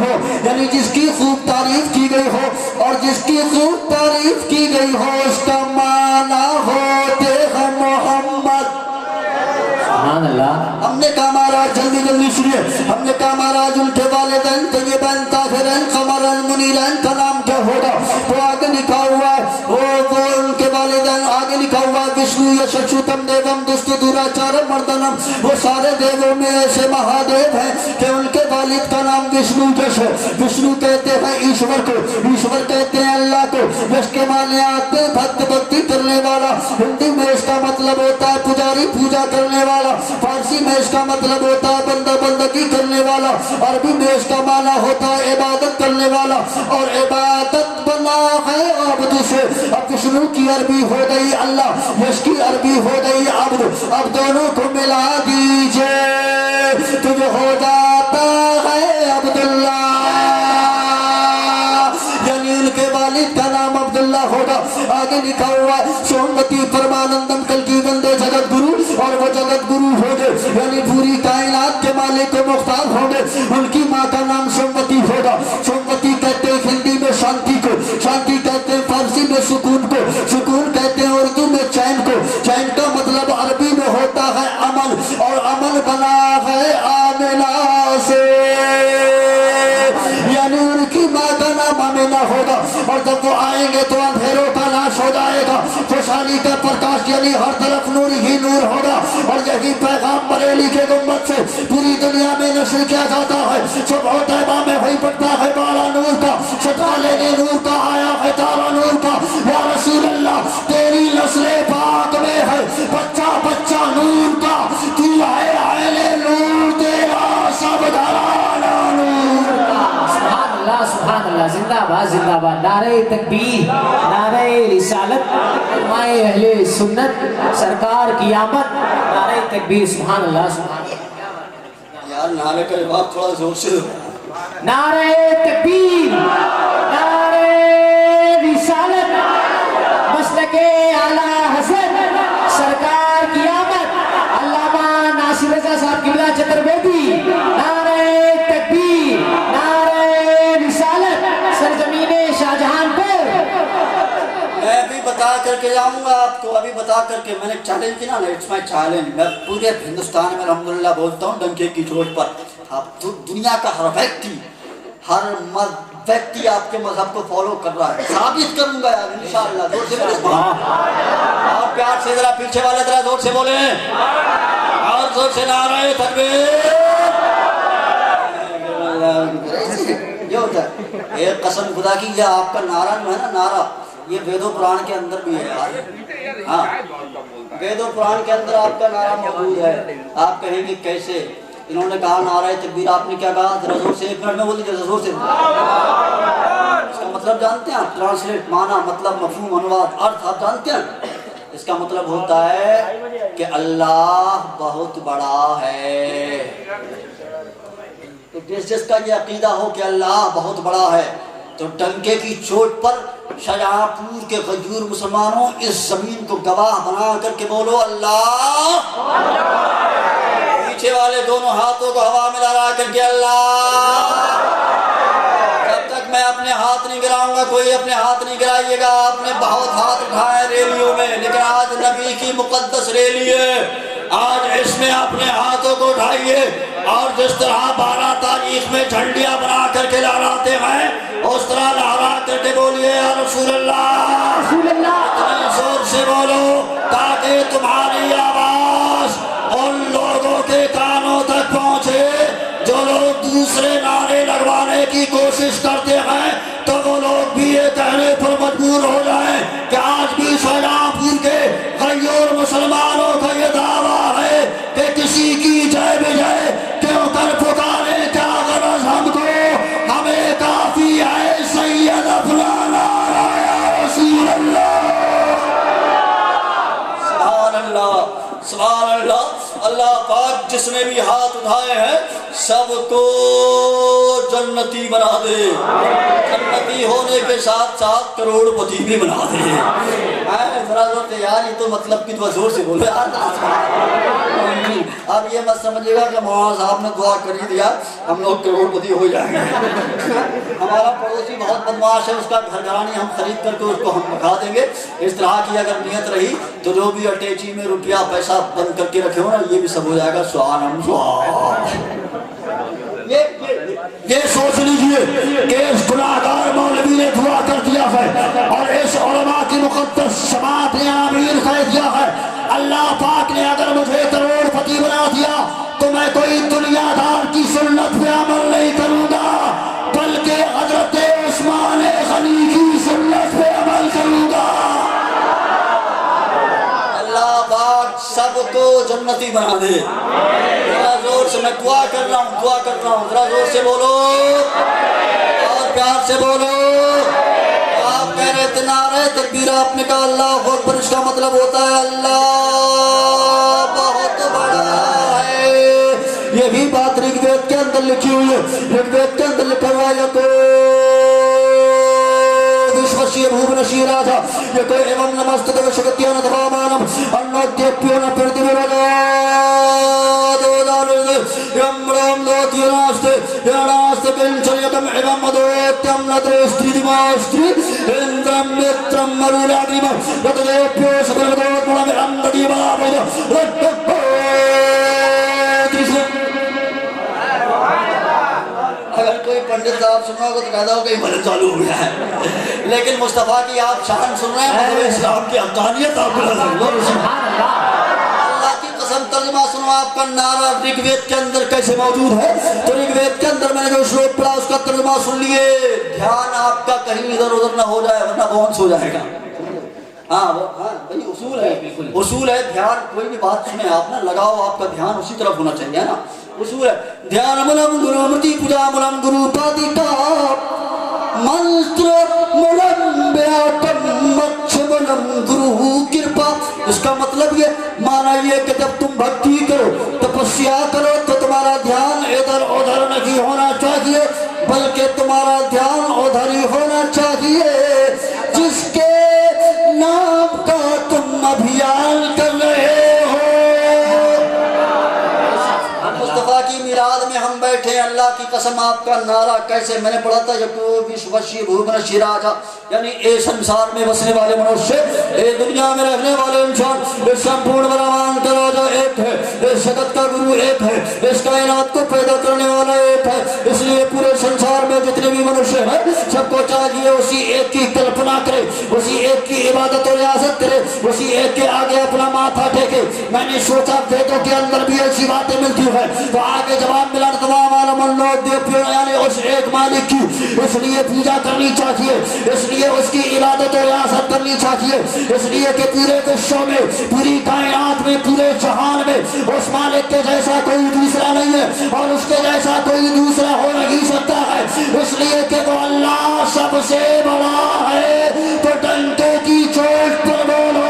ہو، یعنی جس کی خوب تعریف کی گئی ہو، اور جس کی خوب تعریف کی گئی ہو اس کا معنی ہوتے ہیں محمد۔ سبحان اللہ۔ ہم نے کہا مہاراج جلدی جلدی سنیے، ہم نے کہا مہاراج ان کے والدین طیبین طاہرین قمرین منیرین کا نام کیا ہوگا؟ تو آگے لکھا ہوا ہے وہ ان کے والدین، آگے لکھا ہوا ہے وشنو یششوتم دیوم دستو دوراچارم مردنم، وہ سارے دیووں میں ایسے مہادیو ہیں کہ ان کے والد کا نام وشنو یش ہے۔ وشنو کہتے ہیں ایشور کو، ایشور کہتے ہیں اللہ کو، یش کے معنی آتے ہیں بھکت بھکتی کرنے والا، ہندی میں اس کا مطلب ہوتا ہے پجاری پوجا کرنے والا، فارسی میں اس کا مطلب ہوتا ہے بندہ بندگی کرنے والا، عربی میں اس کا معنی ہوتا ہے عبادت کرنے والا، اور عبادت بنا ہے عبد سے۔ اب وشنو کی عربی ہو گئی اللہ، یش کی عربی ہو گئی عبد، اب دونوں کو ملا دیجئے تو جو ہو جاتا ہے عبداللہ، یعنی ان کے والد کا نام عبداللہ ہوگا۔ آگے لکھا ہوا ہے سومتی پرمانندم کل کی بندے جگت گرو، اور وہ جگت گرو ہو گئے یعنی پوری کائنات کے مالک و مختار ہوں گے۔ ان کی ماں کا نام سومتی ہوگا۔ سومتی کہتے ہیں ہندی میں شانتی کو، شانتی کہتے ہیں فارسی میں سکون کو، سکون کہتے ہیں اردو میں چین کو، چین کا مطلب عربی میں ہوتا ہے امن، اور امن بنا ہے آمنہ سے، یعنی ان کی ماں کا نام آمنہ ہوگا۔ اور جب وہ آئیں گے تو اندھیروں کا ناش ہو جائے گا، خوشحالی کا پرکاش یعنی ہر طرف نور ہی نور ہوگا، اور یہی پیغام بریلی کے گنبد سے پوری دنیا میں نشر کیا جاتا ہے۔ صبح طیبہ میں وہی پڑتا ہے بالا نور کا، صدقہ لینے نور کا آیا ہے تارا نور کا، یا رسول اللہ تیری نسل پاک میں ہے بچہ بچہ نور کا، تو ہے عین نور تیرا سب گھرانہ نور کا۔ سبحان اللہ سبحان اللہ، زندہ باد زندہ باد، نعرہ تکبیر، نعرہ رسالت، علماء اہل سنت، سرکار کی آمد، نعرہ تکبیر، سبحان اللہ سبحان اللہ۔ یار نعرے کا جواب تھوڑا زور سے دو۔ نعرہ تکبیر، نعرہ رسالت، مسلک اعلیٰ حسن، سرکار کی آمد، علامہ ناصر رضا صاحب قبلہ چترویدی، نعرہ تکبیر، نعرہ رسالت، سرزمین شاہجہان پر۔ میں ابھی بتا کر کے جاؤں گا آپ کو، ابھی بتا کر کے، میں نے چیلنج کیا نا، اٹس مائی چیلنج، میں پورے ہندوستان میں الحمدللہ بولتا ہوں ڈنکے کی چوٹ پر، اب دنیا کا ہر ویکتی، ہر ویکتی آپ کے مذہب کو فالو کر رہا ہے، ثابت کروں گا یار انشاءاللہ۔ زور سے بولیں اور پیار سے، ذرا پیچھے والے ذرا زور سے بولیں اور زور سے نعرہ تکبیر۔ یہ ہوتا ہے ایک قسم خدا کی، یہ آپ کا نعرہ جو ہے نا، نعرہ یہ وید و پران کے اندر بھی ہے یار، ہاں وید و پران کے اندر آپ کا نعرہ موجود ہے۔ آپ کہیں گے کیسے؟ انہوں نے کہا نعرہ تکبیر، آپ نے کیا کہا؟ ذرا زور سے، ایک منٹ میں بول دیجیے زور سے۔ اس کا مطلب جانتے ہیں آپ؟ ٹرانسلیٹ، معنی، مطلب، مفہوم، انواد، ارتھ آپ جانتے ہیں؟ اس کا مطلب ہوتا ہے کہ اللہ بہت بڑا ہے۔ تو جس کا یہ عقیدہ ہو کہ اللہ بہت بڑا ہے، تو ڈنکے کی چوٹ پر شاہجہاں پور کے غیور مسلمانوں اس زمین کو گواہ بنا کر کے بولو اللہ۔ پیچھے والے دونوں ہاتھوں کو ہوا میں لہرا کر کے اللہ۔ جب تک میں اپنے ہاتھ نہیں گراؤں گا، کوئی اپنے ہاتھ نہیں گرائیے گا۔ آپ نے بہت ہاتھ اٹھائے ریلیوں میں، لیکن آج نبی کی مقدس ریلی ہے، آج اس میں اپنے ہاتھوں کو اٹھائیے، اور جس طرح 12 تاریخ میں جھنڈیاں بنا کر کے لہراتے ہیں، اس طرح لہرا کر کے بولیے یا رسول اللہ، رسول اللہ، اتنے زور سے بولو تاکہ تمہاری آواز ان لوگوں کے کانوں تک پہنچے جو لوگ دوسرے نعرے لگوانے کی کوشش کرتے ہیں، تو وہ لوگ بھی یہ کہنے پر مجبور ہو جائیں کہ آج بھی شاہجہاں پور کے غیور مسلمانوں کا یہ دعویٰ ہے کہ کسی کی جے بجے کیوں کر پکارے، کیا غرض ہم کو، ہمیں کافی ہے سید افلانا یا رسول اللہ۔ سبحان اللہ سبحان اللہ۔ اللہ پاک جس نے بھی ہاتھ اٹھائے ہیں سب کو جنتی بنا دے، جنتی ہونے کے ساتھ ساتھ کروڑ پتی بھی بنا دے۔ ذرا زور سے یار یہ تو مطلب کہ تو زور سے بولو یار. اب یہ مت سمجھے گا کہ مولانا صاحب نے دعا کر ہی دیا ہم لوگ کروڑپتی ہو جائیں گے. ہمارا پڑوسی بہت بدمعاش ہے, اس کا گھر گھرانی ہم خرید کر کے اس کو ہم بکھا دیں گے. اس طرح کی اگر نیت رہی تو جو بھی اٹیچی میں روپیہ پیسہ بند کر کے رکھے ہو نا یہ بھی سب ہو جائے گا. سبحان اللہ. یہ سوچ لیجئے کہ اس گناہگار مولوی نے دعا کر دیا ہے اور اس علماء کی مقدس جماعت نے آمین کہہ دیا ہے. اللہ پاک نے اگر مجھے کروڑ پتی بنا دیا تو میں کوئی دنیا دار کی سنت پہ عمل نہیں کروں گا بلکہ حضرت عثمان غنی کی سنت پہ عمل کروں گا. اللہ پاک سب کو جنتی بنا دے. ذرا زور سے میں دعا کر رہا ہوں, دعا کر رہا ہوں. ذرا زور سے بولو اور پیار سے بولو. آپ کہہ رہے تھے نعرہ تکبیر, آپ نے کہا اللہ اکبر, اس کا مطلب ہوتا ہے اللہ بہت بڑا ہے. یہی بات رگ وید کے اندر لکھی ہوئی ہے. رگ وید کے اندر لکھا ہوا ہے تو وشوشی بھومن شیراجا یکو ایوم نمستت وشکتیان دھامانم انوتیپیون پردیوراجا یمرام دوتیوناستے یاناستے پنچلیتم ایوم مدوتیم ندرستری دیماستری اندرم میترم مرولادیم رتدیپیو سبرگدوت ملام انددیم آبادا رتدیپیو. اگر کوئی پنڈت صاحب سن رہا ہوگا تو کہتا ہو کہ بھجن چالو ہو گیا ہے, لیکن مصطفیٰ کی آپ شان سن رہے ہیں, مطلب اسلام کی حقانیت آپ کو اللہ کی قسم. ترجمہ سنو آپ کا نعرہ رگ وید کے اندر کیسے موجود ہے. تو رگ وید کے اندر میں نے جو شلوک پڑھا اس کا ترجمہ سن لیے. دھیان آپ کا کہیں ادھر ادھر نہ ہو جائے ورنہ بونس ہو جائے گا. ہاں بھائی اصول ہے, اصول ہے. دھیان کوئی بھی بات سنیں آپ نے لگاؤ, آپ کا دھیان اسی طرف ہونا چاہیے نا. اصول ہے دھیان ملم گرو مرتی پوجا ملم گرو پادیکا منتر ملم بیاتم مچھ ملم گرو کرپا. اس کا مطلب یہ مانا یہ کہ جب تم بھکتی کرو تپسیا کرو تو تمہارا دھیان ادھر ادھر نہیں ہونا چاہیے بلکہ تمہارا دھیان ادھر ہی ہونا چاہیے جس کے نام کا تم ابھیان کر رہے ہو. مصطفیٰ کی میلاد میں ہم بیٹھے ہیں. اللہ کی قسم آپ کا نعرہ کیسے میں نے پڑھا تھا یکو وشوشی بھومن شیراجا یعنی اے سنسار میں بسنے والے منوشے, اے دنیا میں رہنے والے انسان, اس سمپورن برہمان کا راجا ایک ہے, اس جگت کا گرو ایک ہے, اس کائنات کو پیدا کرنے والا ایک ہے. اس لیے پورے سنسار میں جتنے بھی منوشے ہیں سب کو چاہیے اسی ایک کی کلپنا کرے, اسی ایک کی عبادت و ریاضت کرے, اسی ایک کے آگے اپنا ماتھا ٹیکے. میں نے سوچا ویدوں کے اندر بھی ایسی باتیں ملتی ہے تو آگے جواب ملا تمام عالم اللہ دیپیو یعنی اس ایک مالک کی اس لیے پوجا کرنی چاہیے, اس لیے اس کی عبادت و ریاست کرنی چاہیے, اس لیے کہ پورے وشو میں پوری کائنات میں پورے جہان میں اس مالک کے جیسا کوئی دوسرا نہیں ہے اور اس کے جیسا کوئی دوسرا ہو نہیں سکتا ہے. اس لیے کہ وہ اللہ سب سے بڑا ہے. تو ڈنڈے کی چوٹ پر بولو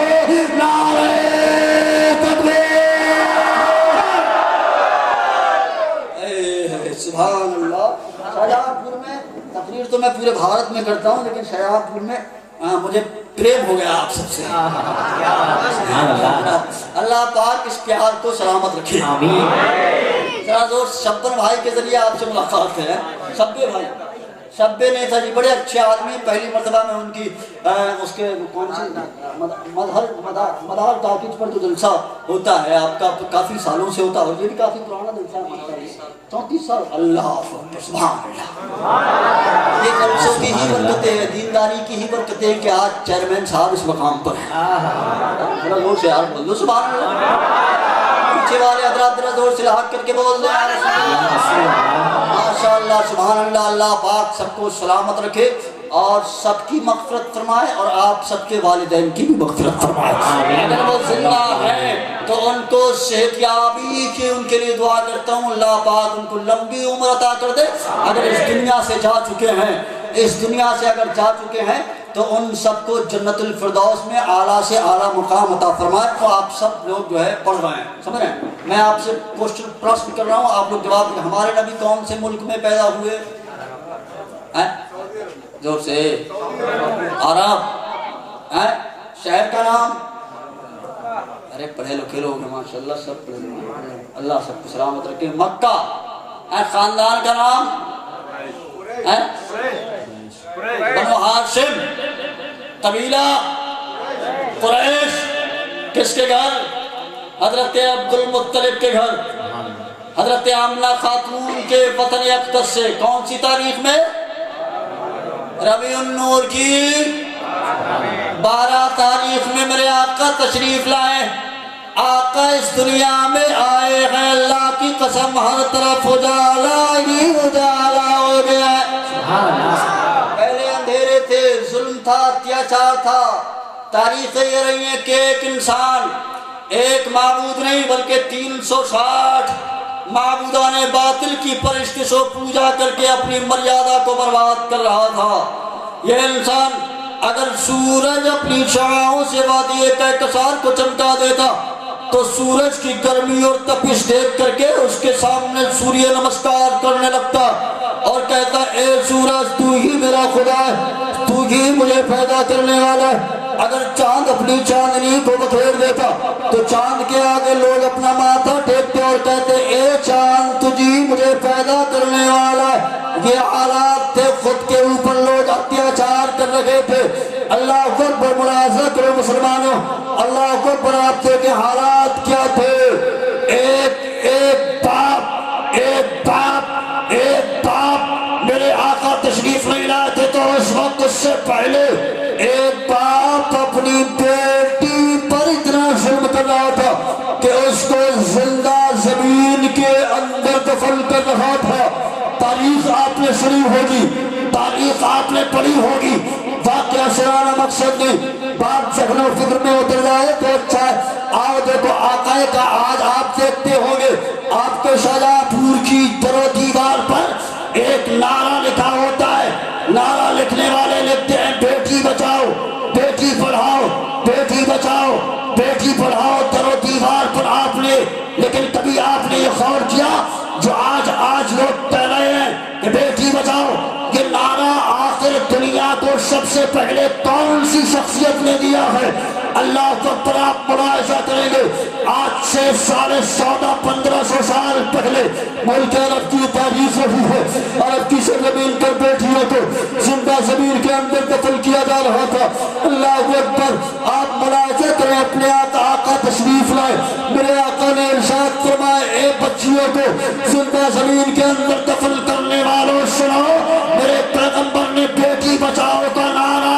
نعرہ سبحان اللہ. شاہجہاں پور میں تقریر تو میں پورے بھارت میں کرتا ہوں لیکن شاہجہاں پور میں مجھے پریم ہو گیا آپ سب سے. اللہ پاک اس پیار کو سلامت رکھے. ذرا زور شبر بھائی کے ذریعے آپ سے ملاقات ہے. شبر بھائی شبے نہیں تھا جی, بڑے اچھے آدمی. پہلی مرتبہ میں ان کی اس کے کون سی مدار ٹاکیز پر جو جلسہ ہوتا ہے آپ کا کافی سالوں سے ہوتا ہے اور یہ بھی کافی پرانا جلسہ ہے 34 سال. اللہ سبحان اللہ. یہ جلسوں کی ہی برکتیں ہیں, دینداری کی ہی برکتیں کہ آج چیئرمین صاحب اس مقام پر ہیں. ذرا زور سے یار بول دو سبحان اللہ. پیچھے والے حضرات ذرا زور سے لاحق کر کے بول دو ماشاءاللہ سبحان اللہ. اللہ پاک سب کو سلامت رکھے اور سب کی مغفرت فرمائے اور آپ سب کے والدین کی بھی مغفرت فرمائے. اگر وہ زندہ ہیں تو ان کو صحت یابی کی ان کے لیے دعا کرتا ہوں. اللہ پاک ان کو لمبی عمر عطا کر دے. اگر اس دنیا سے جا چکے ہیں, اس دنیا سے اگر جا چکے ہیں تو ان سب کو جنت الفردوس میں اعلیٰ سے اعلیٰ مقام عطا فرمائے. تو آپ سب لوگ جو ہے پڑھ رہے ہیں, سمجھ رہے ہیں. میں آپ سے پرشن کر رہا ہوں, آپ لوگ جواب دیں. ہمارے نبی کون سے ملک میں پیدا ہوئے؟ زور سے. عرب. شہر کا نام ارے پڑھے لکھے لوگ ہیں ماشاءاللہ سب پڑھے لکھے ہیں اللہ سب کو سلامت رکھے مکہ خاندان کا نام بنو ہاشم قبیلہ قریش کس کے گھر حضرت عبد المطلب کے گھر حضرت آمنہ خاتون کے وطن اقدس سے کون سی تاریخ میں ربیع النور کی 12 تاریخ میں میرے آقا تشریف لائے آقا اس دنیا میں آئے ہیں اللہ کی قسم ہر طرف اجالا ہی اجالا ہو گیا پہلے اندھیرے تھے ظلم تھا اتیاچار تھا تاریخیں یہ رہی ہیں کہ ایک انسان ایک معبود نہیں بلکہ 360 معبودان باطل کی پرستش و پوجا کر کے اپنی مریادہ کو برباد کر رہا تھا یہ انسان اگر سورج اپنی شعاعوں سے وادی کہکشان کو چمکا دیتا تو سورج کی گرمی اور تپش دیکھ کر کے اس کے سامنے سوریہ نمسکار کرنے لگتا اور کہتا اے سورج تو ہی میرا خدا ہے تو ہی مجھے پیدا کرنے والا ہے اگر چاند اپنی چاندنی کو بکھیر دیتا تو چاند کے آگے لوگ اپنا ماتھا ٹیکتے اور کہتے اے چاند تجھی مجھے پیدا کرنے والا ہے یہ حالات تھے خود کے اوپر لوگ اتیاچار کر رہے تھے اللہ اکبر ملاحظہ کرو مسلمانوں اللہ اکبر آپ کے حالات کیا تھے ایک باپ میرے آقا تشریف نہیں لائے تھے تو اس وقت اس سے پہلے ایک باپ اپنی بیٹی پر اتنا ظلم کر رہا تھا کہ اس کو زندہ زمین کے اندر دفن کر رہا تھا تاریخ آپ نے سنی ہوگی تاریخ آپ نے پڑھی ہوگی واقعہ سنانا مقصد نہیں بات ذہن و فکر میں اتر جائے تو اچھا ہے آؤ دیکھو آقا کا آج آپ دیکھتے ہوں گے آپ کے شاہجہاں پور کی در و دیوار پر ایک نعرہ لکھا ہوتا ہے نعرہ لکھنے والے لکھتے ہیں بیٹی بچاؤ بیٹی پڑھاؤ بیٹی بچاؤ بیٹی پڑھاؤ در و دیوار پر آپ نے لیکن کبھی آپ نے یہ غور کیا جو آج لوگ کہہ رہے ہیں کہ بیٹی بچاؤ یہ نعرہ آخر دنیا کو سب سے پہلے کون سی شخصیت نے دیا ہے اللہ کو پر آپ ملاحظہ کریں گے آج سے 1450-1500 سال پہلے ملک عرب کی تاریخ رہی ہے عرب کی سرزمین پر بیٹیوں کو زندہ زمین کے اندر دفن کیا جا رہا تھا اللہ اکبر آپ ملاحظہ کریں اپنے آقا تشریف لائے میرے آقا نے ارشاد فرمایا اے بچیوں کو زندہ زمین کے اندر دفن کرنے والوں سنو میرے پیغمبر نے بیٹی بچاؤ کا نعرہ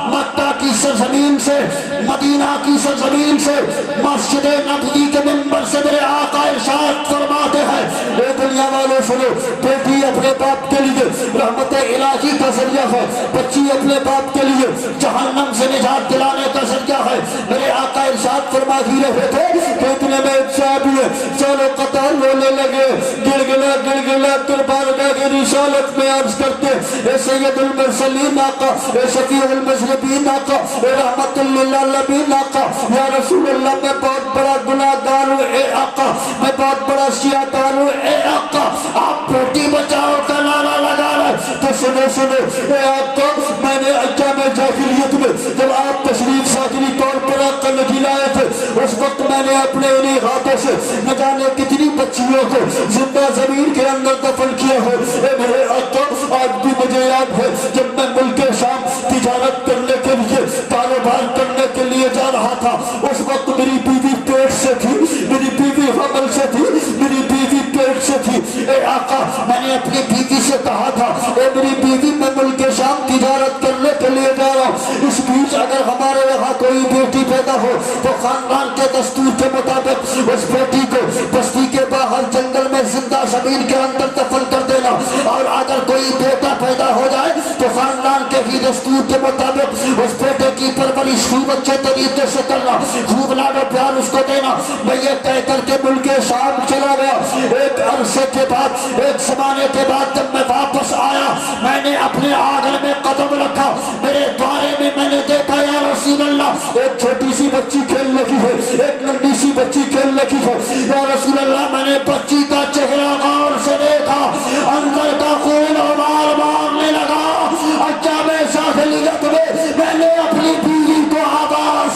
مکہ کی سرزمین سے مدینہ کی سرزمین سے مسجد نبوی کے منبر سے میرے آقا ارشاد فرماتے ہیں اے دنیا والوں سنو بیٹی اپنے باپ کے لیے رحمت الہی کا ذریعہ ہے بچی اپنے باپ کے لیے جہنم سے نجات دلانے کا ذریعہ ہے میرے آقا ارشاد فرما ہی رہے تھے کہ اتنے میں صحابی چلو قطار رونے لگے گڑگڑا دربار گاہ رسالت میں عرض کرتے اے سید المرسلین آقا اے شفیع المذنبین آقا اے رحمت للعالمین آقا یا رسول اللہ میں بہت بڑا گناہ گار ہوں اے آقا میں بہت بڑا سیاہ کار ہوں اے آقا آپ بیٹی بچاؤ کا نعرہ لگا رہے تو سنو اے آقا میں نے ایام جاہلیت میں جب آپ تشریف ساکری طور پر آقا لگی لائے تھے اس وقت میں نے اپنے انہی ہاتھوں سے نہ جانے کتنی بچیوں کو زندہ زمین کے اندر دفن کیا ہے اے میرے آقا آج بھی مجھے یاد ہے جب میں ملک شام تجارت کرنے کے لیے کاروبار کرنے کے لیے جا رہا تھا اس وقت میری بیوی پیٹ سے تھی میری بیوی حمل سے تھی میری بیوی پیٹ سے تھی اے آقا میں نے اپنی بیوی سے کہا تھا اے میری بیوی میں ملک شام تجارت کرنے کے لیے جا رہا ہوں اس بیچ اگر ہمارے یہاں کوئی بیٹی پیدا ہو تو خاندان کے دستور کے مطابق اس بیٹی کو بستی کے باہر جنگل میں زندہ زمین کے اندر دفن کر دینا اور اگر کوئی بیٹا پیدا ہو جائے تو خاندان کے ہی دستور کے مطابق اس بیٹے کی پرورش خوب اچھے طریقے سے کرنا خوب لاڈ و پیار اس کو دینا میں یہ کہہ کر کے ملک شام چلا گیا ایک عرصے کے بعد ایک زمانے کے بعد جب میں واپس آیا میں نے اپنے آنگن میں قدم رکھا میرے دوارے میں میں نے دیکھا یا رسول اللہ ایک چھوٹی سی بچی کھیل لگی ہے ایک لمبی سی بچی کھیل لگی ہے یا رسول اللہ میں نے بچی کا چہرہ غور سے دیکھا اندر کا خون مار مارنے لگا اچھا میں جاہلیت میں نے اپنی بیوی کو آواز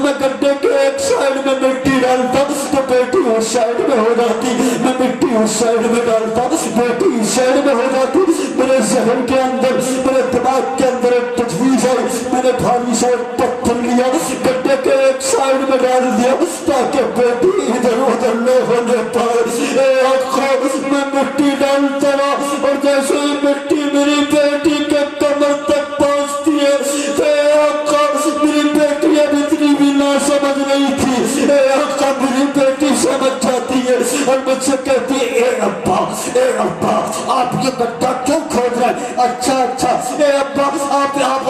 میں گڈھے کے ایک سائڈ میں مٹی ڈالتا تو بیٹی اس سائڈ میں ہو جاتی، میں مٹی اس سائڈ میں ڈالتا بیٹی اس سائڈ میں ہو جاتی۔ میرے ذہن کے اندر، میرے دماغ کے اندر ایک تجویز آئی، میں نے بھاری سے ایک پتھر لیا، گڈھے کے ایک سائڈ میں ڈال دیا تاکہ بیٹی ادھر ادھر نہ ہونے پائے۔ اے آقا میں مٹی ڈالتا رہا اور جیسے ہی مٹی میری بیٹی کے کمر تک پہنچتی ہے، اے آقا میری بیٹی اب اتنی بھی نہ سمجھ نہیں تھی، اے آقا میری بیٹی سمجھ جاتی ہے اور مجھ سے کہتی ہے اے ابا آپ یہ گڈھا کیوں کھود رہے ہیں؟ اچھا اے ابا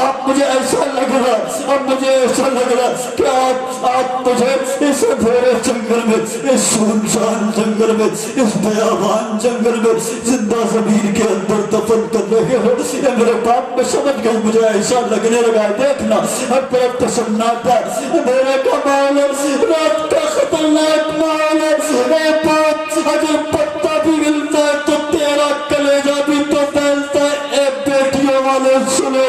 آپ مجھے ایسا لگ رہا اور مجھے ایسا لگ رہا کہ آپ مجھے اس بھرے جنگل میں، اس سنسان جنگل میں، اس بیابان جنگل میں زندہ زمین کے اندر دفن کر رہے ہو۔ اے میرے باپ میں سمجھ گئی، مجھے ایسا لگنے لگا ہے، دیکھنا اب طرف تسنات ہے میرے کمال رات کا خطرناک مال ہے۔ اے باپ اگر پتہ بھی ملتا ہے تو تیرا کلیجہ بھی تو پھیلتا ہے۔ اے بیٹیوں والے سنو،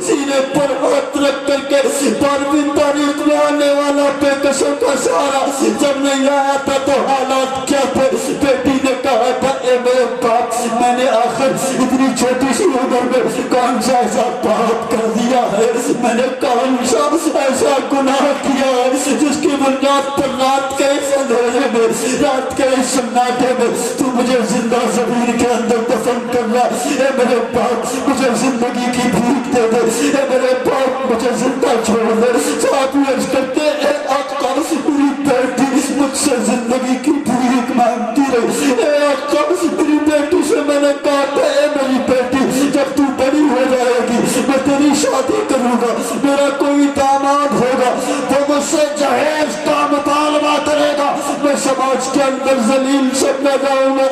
سینے پر ہاتھ رکھ کر کے 12ویں تاریخ میں آنے والا پیکشوں کا سہارا جب نہیں آیا تھا تو حالات کیا تھے؟ بیٹی نے کہا تھا اے میرے باپ میں نے آخر اتنی چھوٹی سی عمر میں کون سا ایسا پاپ کر دیا ہے، میں نے کون سا ایسا گناہ کیا ہے جس کی بنیاد پر رات کے اس اندھیرے میں، رات کے اس سناٹے میں تو مجھے زندہ زمین کے اندر دفن کر رہا۔ اے میرے باپ مجھے زندگی کی بھیک دے دے، اے میرے باپ مجھے زندہ چھوڑ دے۔ صاحب عرض کرتے اے آقا میری بیٹی مجھ سے زندگی کی بھیک مانگتی رہی۔ اے آقا میری بیٹی سے میں نے کہا تھا اے میری بیٹی جب تو بڑی ہو جائے گی میں تیری شادی کروں گا، میرا کوئی داماد ہوگا وہ مجھ سے جہیز کا مطالبہ کرے گا، میں سماج کے اندر ذلیل سب نہ جاؤں گا۔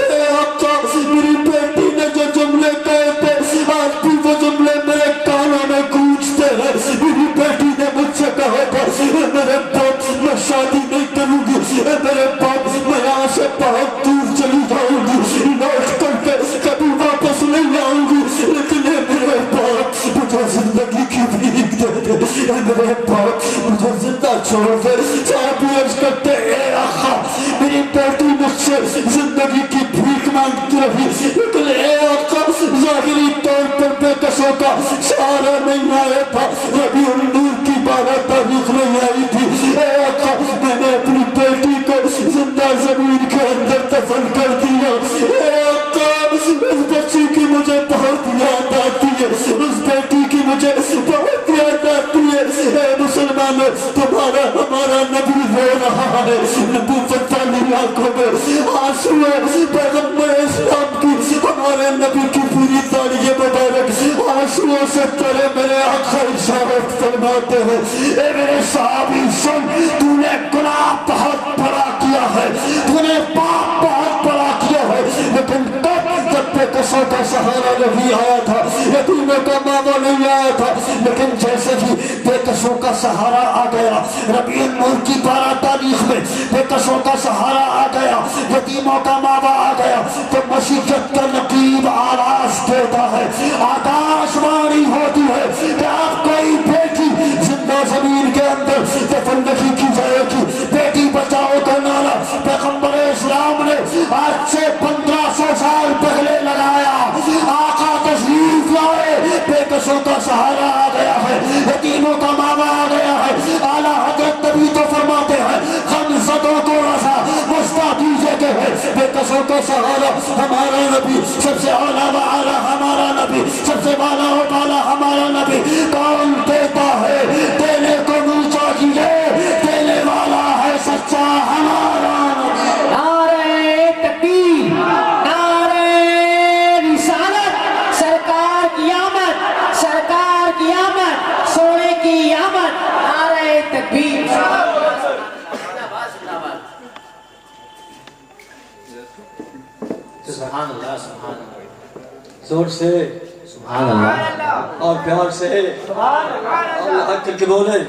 اے آقا میری بیٹی نے جو جملے کہے تھے آج بھی وہ جملے میرے کانوں میں گونجتے ہیں۔ میری بیٹی نے مجھ سے کہا تھا میرے باپ میں شادی نہیں کروں گی، اے میرے باپ میں یہاں سے بہت دور چلی جاؤں گی، لوٹ کر کے کبھی واپس نہیں آؤں گی، لیکن اے میرے باپ مجھے زندگی کی بھیک دے دے، اے میرے باپ مجھے زندہ چھوڑ دے۔ صاحب عرض کرتے اے آقا میری بیٹی مجھ سے زندگی کی بھیک مانگتی رہی، لیکن اے آقا ظاہری طور پر بے کسوں کا سہارا نہیں آیا تھا، ربیع النور کی 12 تاریخ نہیں آئی تھی۔ اے آقا میں نے اپنی بیٹی کو زندہ زمین کے اندر دفن کر دیا۔ اے آقا اس بچی کی مجھے بہت یاد آتی ہے، اس بیٹی کی مجھے بہت یاد آتی ہے۔ اے مسلمانوں تمہارا ہمارا نبی رو رہا ہے، نبوت والی آنکھوں میں آنسو ہے، پیغمبر اسلام کی ہمارے نبی کی پوری داڑھی مبارک آنسوؤں سے ترے میرے آقا اشارت فرماتے ہیں اے میرے صحابی سن، تو نے گناہ بہت بڑا کیا ہے، تو نے پاپ بہت بڑا کیا ہے، لیکن جب بے کسوں کا سہارا نہیں آیا تھا، یتیموں کا ماما نہیں آیا تھا، لیکن جیسے ہی بے کسوں کا سہارا آ گیا، ربیع النور کی 12 تاریخ میں بے کسوں کا سہارا آ گیا، یتیموں کا ماما آ گیا، تو مشیت کا نقیب آواز دیتا ہے، آکاش وانی ہوتی ہے کہ آپ کوئی بیٹی زندہ زمین کے اندر دفن نہیں کی جائے گی۔ بیٹی بچاؤ کا نعرہ پیغمبر اسلام نے آج سے 1500 سال پہلے لگایا، آقا تشریف لائے، بے کسوں کا سہارا آ گیا ہے، یتیموں کا ماما آ گیا ہے۔ اعلیٰ حضرت نبی تو فرماتے ہیں خمسطوں کو رسا مستعدیجے کے ہے، بے کسوں کا سہارا ہمارا نبی، سب سے اعلیٰ و اعلیٰ ہمارا نبی، سب سے بالا و بالا ہمارا نبی۔ کون دیتا ہے؟ دینے کو منہ چاہیے، دینے والا ہے سچا ہمارا نبی۔ نعرہ تکبیر، نعرہ رسالت، سرکار کی آمد، سرکار کی آمد، سونے کی آمد، نعرہ تکبیر۔ سبحان اللہ، سبحان اللہ، زور سے سبحان اللہ اور پیار سے اللہ حق کر کے بولے۔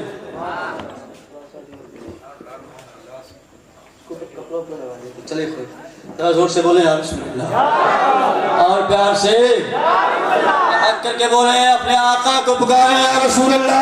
چلے ذرا زور سے بولے یا بسم اللہ، اور پیار سے حق کر کے بولے، اپنے آقا کو پکارے یا رسول اللہ۔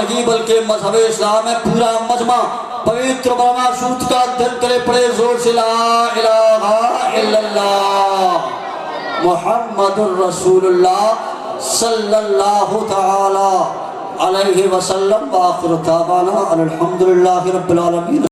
نہیں بلکہ مذہب اسلام ہے پورا مجمع پویتر برما شوت کا دن کرے پڑے زور سے لا الہ الا اللہ محمد الرسول اللہ صلی اللہ تعالی علیہ وسلم وآخر دعوانا الحمدللہ رب العالمین.